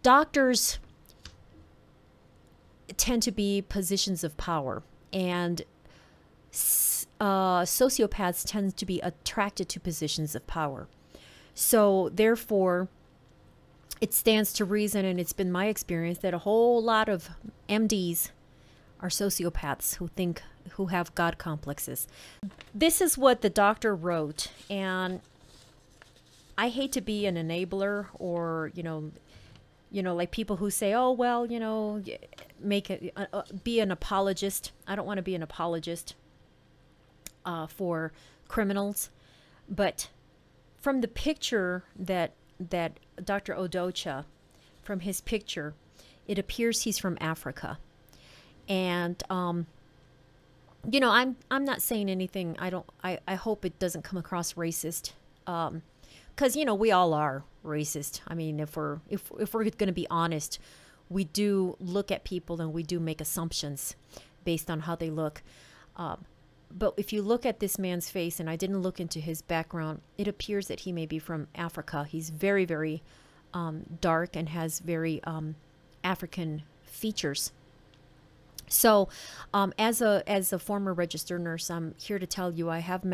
doctors tend to be positions of power, and sociopaths tend to be attracted to positions of power. So therefore, it stands to reason, and it's been my experience, that a whole lot of MDs are sociopaths who have God complexes. This is what the doctor wrote, and I hate to be an enabler, or like people who say, oh well, make it be an apologist. I don't want to be an apologist for criminals, but from the picture that Dr. Odocha, from his picture, it appears he's from Africa. And I'm not saying anything. I hope it doesn't come across racist, because we all are racist. I mean, if we're going to be honest, we do look at people and we do make assumptions based on how they look. But if you look at this man's face, and I didn't look into his background, it appears that he may be from Africa. He's very, very dark and has very African features. So as a former registered nurse, I'm here to tell you I've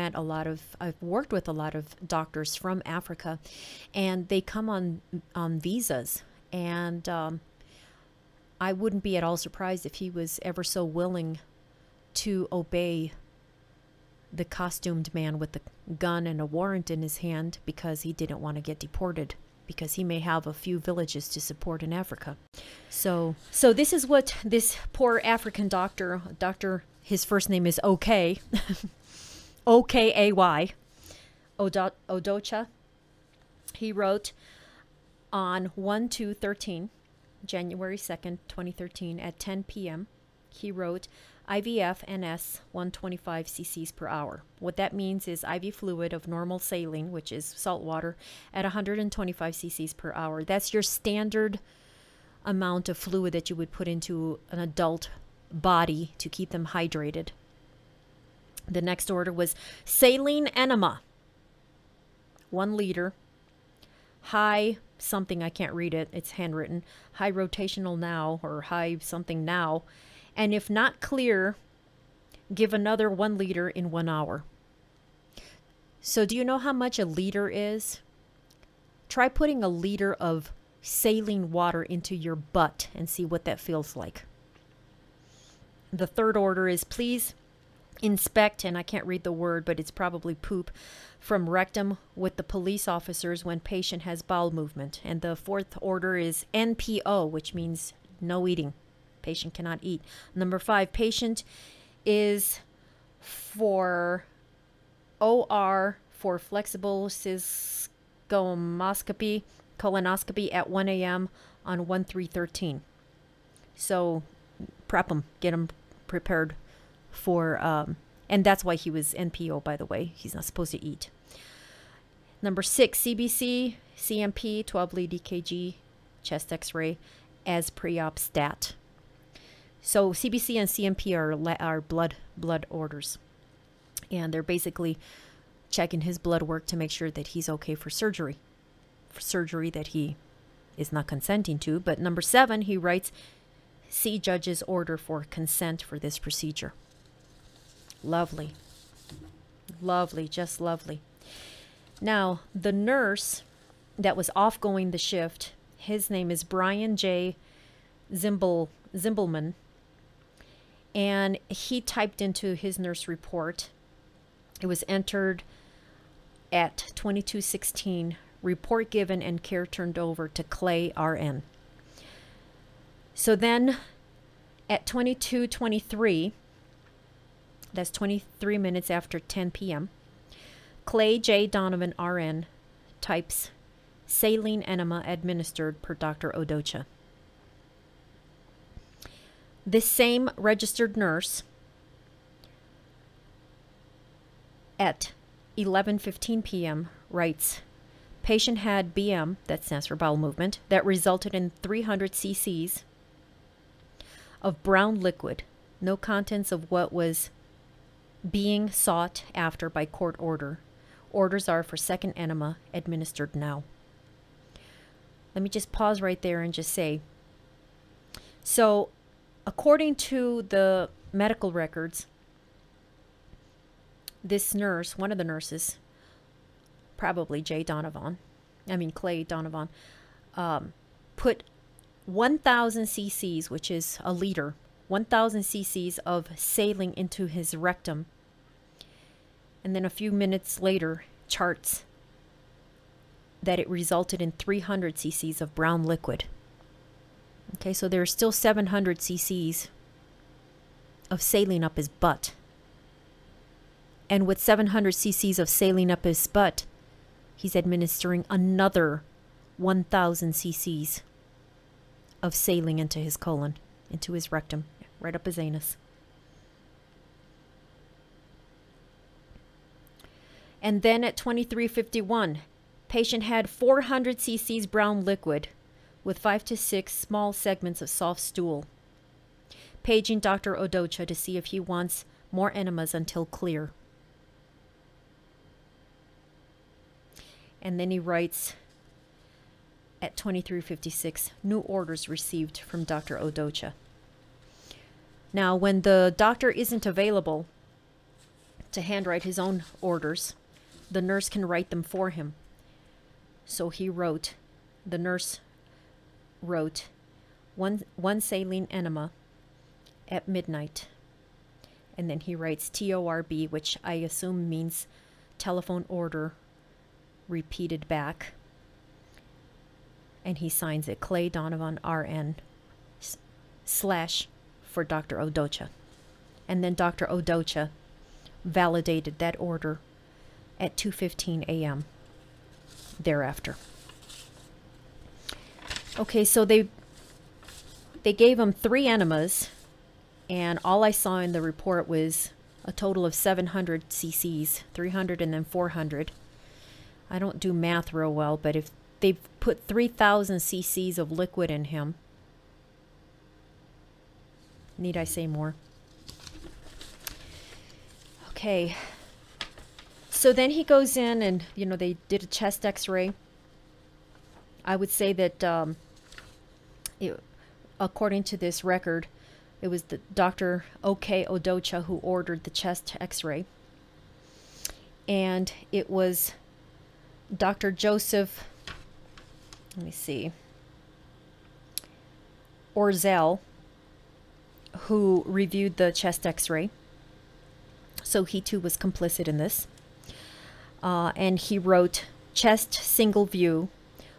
worked with a lot of doctors from Africa, and they come on visas, and I wouldn't be at all surprised if he was ever so willing to obey the costumed man with the gun and a warrant in his hand, because he didn't want to get deported, because he may have a few villages to support in Africa. So this is what this poor African doctor, his first name is OK, O-K-A-Y, Odocha. He wrote on 1/2/13, January 2nd, 2013, at 10 p.m., he wrote, IVF NS 125 cc's per hour. What that means is IV fluid of normal saline, which is salt water, at 125 cc's per hour. That's your standard amount of fluid that you would put into an adult body to keep them hydrated. The next order was saline enema, 1 liter, high something, I can't read it, it's handwritten, high rotational now, or high something now. And if not clear, give another 1 liter in 1 hour. So do you know how much a liter is? Try putting a liter of saline water into your butt and see what that feels like. The third order is please inspect, and I can't read the word, but it's probably poop, from rectum with the police officers when patient has bowel movement. And the fourth order is NPO, which means no eating. Patient cannot eat. Number 5, patient is for OR for flexible cystoscopy, colonoscopy at 1 a.m. on 1/3/13. So prep them, get them prepared for, and that's why he was NPO, by the way. He's not supposed to eat. Number 6, CBC, CMP, 12 lead EKG, chest x-ray as pre-op stat. So CBC and CMP are blood orders, and they're basically checking his blood work to make sure that he's okay for surgery that he is not consenting to. But number 7, he writes, see judge's order for consent for this procedure. Lovely, lovely, just lovely. Now the nurse that was off going the shift, his name is Brian J. Zimbelman. And he typed into his nurse report, it was entered at 22:16, report given and care turned over to Clay RN. So then at 22:23, that's 23 minutes after 10 p.m., Clay J. Donovan RN types saline enema administered per Dr. Odocha. This same registered nurse at 11:15 p.m. writes, patient had BM, that stands for bowel movement, that resulted in 300 cc's of brown liquid, no contents of what was being sought after by court order. Orders are for second enema administered now. let me just pause right there and just say, so according to the medical records, this nurse, one of the nurses, probably Clay Donovan, put 1,000 cc's, which is a liter, 1,000 cc's of saline into his rectum. And then a few minutes later, charts that it resulted in 300 cc's of brown liquid. Okay, so there's still 700 cc's of saline up his butt. And with 700 cc's of saline up his butt, he's administering another 1,000 cc's of saline into his colon, into his rectum, right up his anus. And then at 23:51, patient had 400 cc's brown liquid with 5 to 6 small segments of soft stool. Paging Dr. Odocha to see if he wants more enemas until clear. And then he writes at 23:56, new orders received from Dr. Odocha. Now, when the doctor isn't available to handwrite his own orders, the nurse can write them for him. So the nurse wrote one saline enema at midnight. And then he writes TORB, which I assume means telephone order repeated back. And he signs it Clay Donovan RN / for Dr. Odocha. And then Dr. Odocha validated that order at 2:15 a.m. thereafter. Okay, so they gave him 3 enemas, and all I saw in the report was a total of 700 cc's, 300 and then 400. I don't do math real well, but if they put 3,000 cc's of liquid in him, need I say more? Okay. So then he goes in and, they did a chest x-ray. I would say that according to this record, it was the Dr. O.K. Odocha who ordered the chest x-ray. And it was Dr. Joseph, let me see, Orzel, who reviewed the chest x-ray. So he too was complicit in this. And he wrote chest single view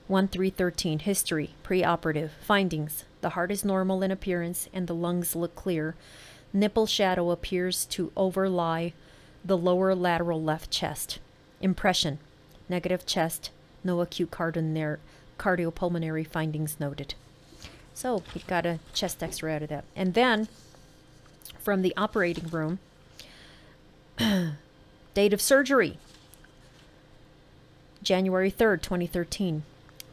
1-3-13 history preoperative findings. The heart is normal in appearance and the lungs look clear. Nipple shadow appears to overlie the lower lateral left chest. Impression negative chest, no acute cardiopulmonary findings noted. So he got a chest x-ray out of that. And then from the operating room, date of surgery January 3rd, 2013.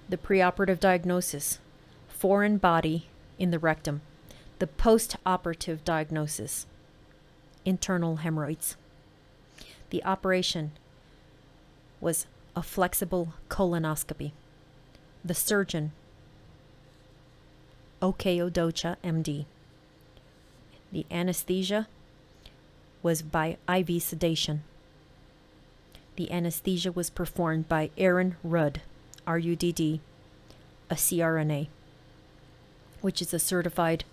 The preoperative diagnosis, foreign body in the rectum. The post-operative diagnosis, internal hemorrhoids. The operation was a flexible colonoscopy. The surgeon, O.K. Odocha, MD. The anesthesia was by IV sedation. The anesthesia was performed by Aaron Rudd, RUDD, a CRNA, which is a certified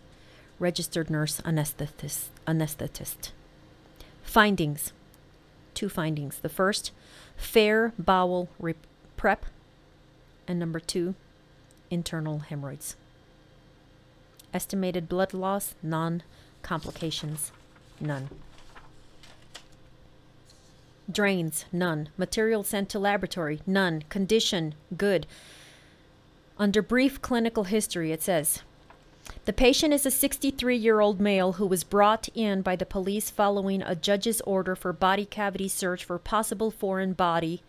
registered nurse anesthetist. Findings. 2 findings. The first, fair bowel prep, and number 2, internal hemorrhoids. Estimated blood loss, non-complications, none. Drains, none. Material sent to laboratory, none. Condition, good. Under brief clinical history, it says, the patient is a 63-year-old male who was brought in by the police following a judge's order for body cavity search for possible foreign body,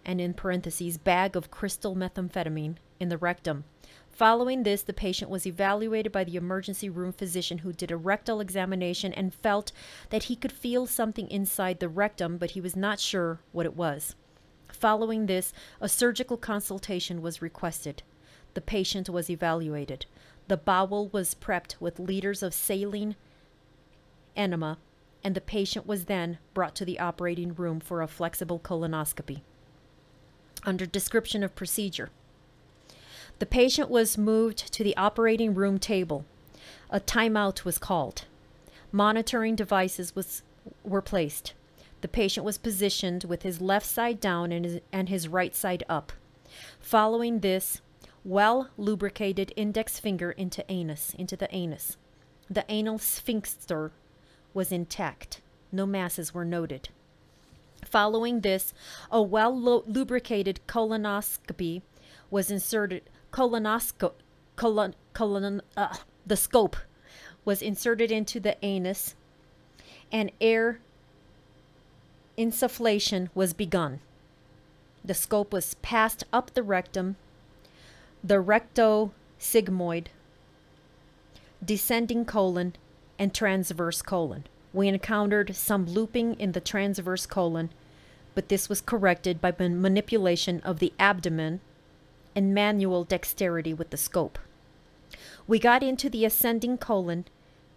and in parentheses, bag of crystal methamphetamine in the rectum. Following this, the patient was evaluated by the emergency room physician who did a rectal examination and felt that he could feel something inside the rectum, but he was not sure what it was. Following this, a surgical consultation was requested. the patient was evaluated. The bowel was prepped with liters of saline enema, and the patient was then brought to the operating room for a flexible colonoscopy. Under description of procedure, the patient was moved to the operating room table. A timeout was called. Monitoring devices were placed. The patient was positioned with his left side down and his right side up. Following this, well-lubricated index finger into the anus. The anal sphincter was intact. No masses were noted. Following this, a well-lubricated colonoscopy was inserted. The scope was inserted into the anus, and air insufflation was begun. The scope was passed up the rectum, the rectosigmoid, descending colon, and transverse colon. We encountered some looping in the transverse colon, but this was corrected by manipulation of the abdomen and manual dexterity with the scope. We got into the ascending colon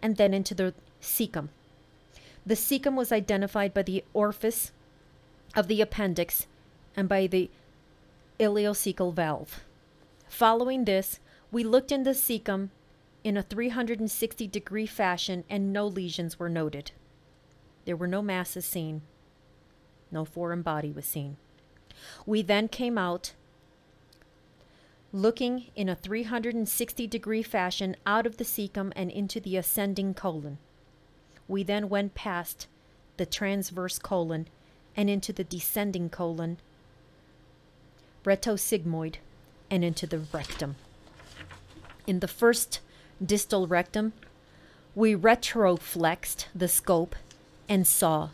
and then into the cecum. The cecum was identified by the orifice of the appendix and by the ileocecal valve. Following this, we looked in the cecum in a 360-degree fashion, and no lesions were noted. There were no masses seen. No foreign body was seen. We then came out looking in a 360-degree fashion out of the cecum and into the ascending colon. We then went past the transverse colon and into the descending colon, rectosigmoid, and into the rectum. In the first distal rectum, we retroflexed the scope and saw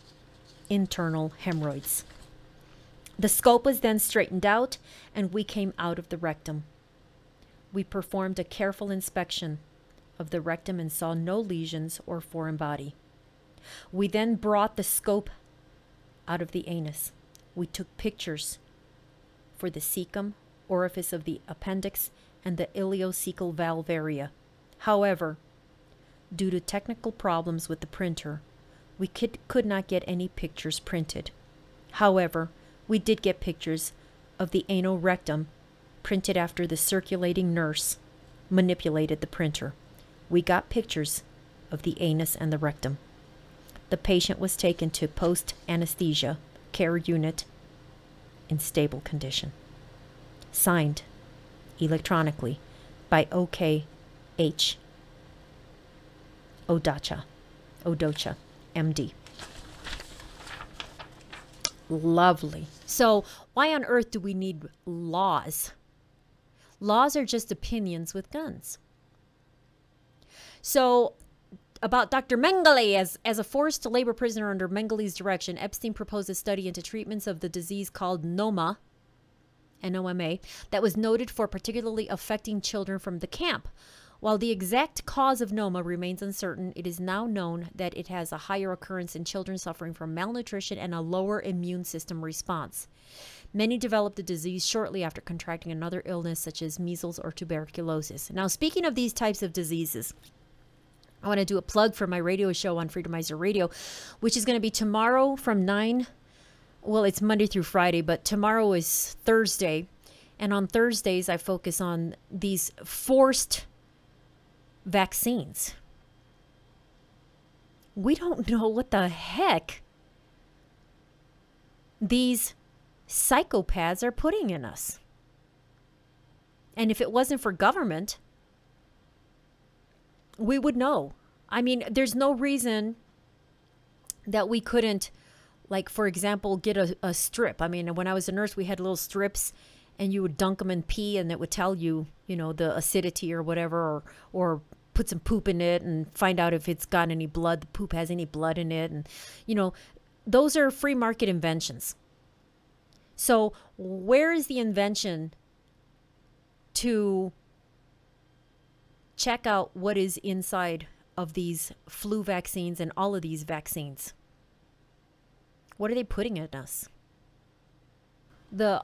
internal hemorrhoids. The scope was then straightened out and we came out of the rectum. We performed a careful inspection of the rectum and saw no lesions or foreign body. We then brought the scope out of the anus. We took pictures for the cecum, orifice of the appendix, and the ileocecal valve area. However, due to technical problems with the printer, we could not get any pictures printed. However, we did get pictures of the anal rectum printed after the circulating nurse manipulated the printer. We got pictures of the anus and the rectum. The patient was taken to post-anesthesia care unit in stable condition. Signed electronically by O.K.H. Odocha, MD. Lovely. So why on earth do we need laws? Laws are just opinions with guns. So about Dr. Mengele, as a forced labor prisoner under Mengele's direction, Epstein proposed a study into treatments of the disease called NOMA, N-O-M-A, that was noted for particularly affecting children from the camp. While the exact cause of NOMA remains uncertain, it is now known that it has a higher occurrence in children suffering from malnutrition and a lower immune system response. Many develop the disease shortly after contracting another illness such as measles or tuberculosis. Now, speaking of these types of diseases, I want to do a plug for my radio show on Freedomizer Radio, which is going to be tomorrow from 9. Well, it's Monday through Friday, but tomorrow is Thursday. And on Thursdays, I focus on these forced vaccines. We don't know what the heck these psychopaths are putting in us. And if it wasn't for government, we would know. I mean, there's no reason that we couldn't, like, for example, get a strip. I mean, when I was a nurse, we had little strips and you would dunk them in pee and it would tell you, you know, the acidity or whatever, or put some poop in it and find out if it's got any blood, the poop has any blood in it. And, you know, those are free market inventions. So where is the invention to check out what is inside of these flu vaccines and all of these vaccines? What are they putting in us? The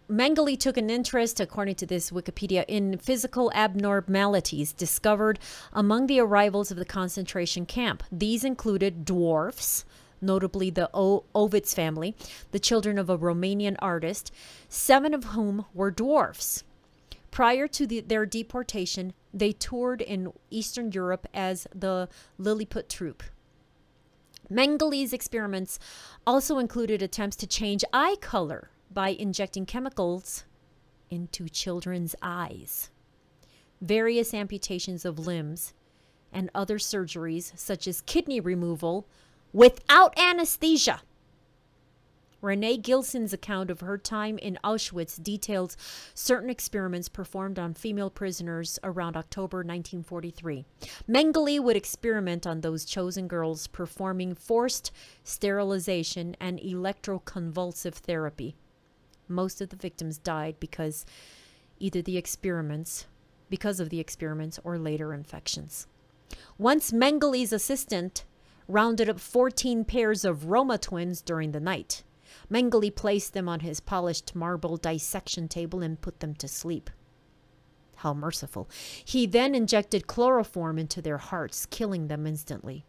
Mengele took an interest, according to this Wikipedia, in physical abnormalities discovered among the arrivals of the concentration camp. These included dwarfs, notably the Ovitz family, the children of a Romanian artist, 7 of whom were dwarfs. Prior to their deportation, they toured in Eastern Europe as the Lilliput troupe. Mengele's experiments also included attempts to change eye color by injecting chemicals into children's eyes. Various amputations of limbs and other surgeries, such as kidney removal, without anesthesia. Renee Gilson's account of her time in Auschwitz details certain experiments performed on female prisoners around October 1943. Mengele would experiment on those chosen girls, performing forced sterilization and electroconvulsive therapy. Most of the victims died because of the experiments or later infections. Once Mengele's assistant rounded up 14 pairs of Roma twins during the night. Mengele placed them on his polished marble dissection table and put them to sleep. How merciful. He then injected chloroform into their hearts, killing them instantly.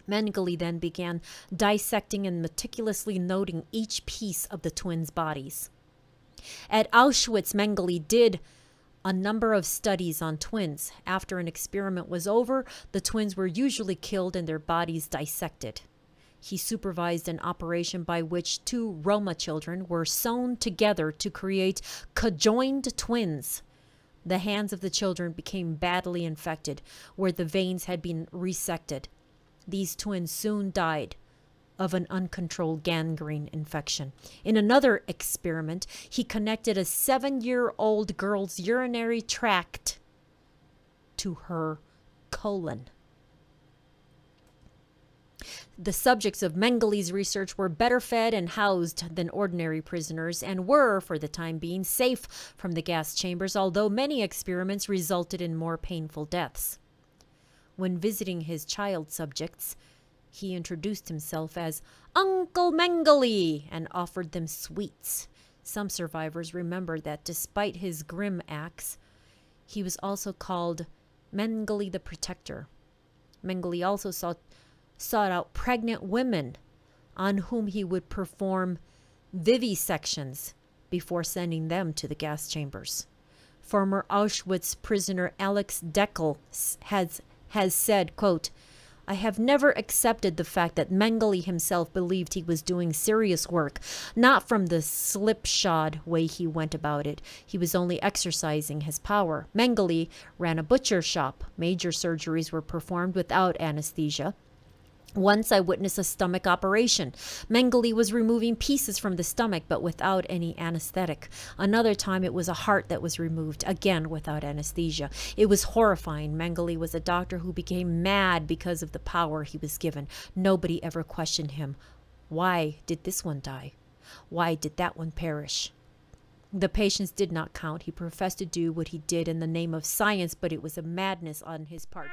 Mengele then began dissecting and meticulously noting each piece of the twins' bodies. At Auschwitz, Mengele did a number of studies on twins. After an experiment was over, the twins were usually killed and their bodies dissected. He supervised an operation by which 2 Roma children were sewn together to create conjoined twins. The hands of the children became badly infected, where the veins had been resected. These twins soon died of an uncontrolled gangrene infection. In another experiment, he connected a 7-year-old girl's urinary tract to her colon. The subjects of Mengele's research were better fed and housed than ordinary prisoners and were, for the time being, safe from the gas chambers, although many experiments resulted in more painful deaths. When visiting his child subjects, he introduced himself as Uncle Mengele and offered them sweets. Some survivors remember that despite his grim acts, he was also called Mengele the Protector. Mengele also sought out pregnant women on whom he would perform vivisections before sending them to the gas chambers. Former Auschwitz prisoner Alex Deckel has said, quote, "I have never accepted the fact that Mengele himself believed he was doing serious work, not from the slipshod way he went about it. He was only exercising his power. Mengele ran a butcher shop. Major surgeries were performed without anesthesia. Once I witnessed a stomach operation. Mengele was removing pieces from the stomach, but without any anesthetic. Another time it was a heart that was removed, again without anesthesia. It was horrifying. Mengele was a doctor who became mad because of the power he was given. Nobody ever questioned him. Why did this one die? Why did that one perish? The patients did not count. He professed to do what he did in the name of science, but it was a madness on his part.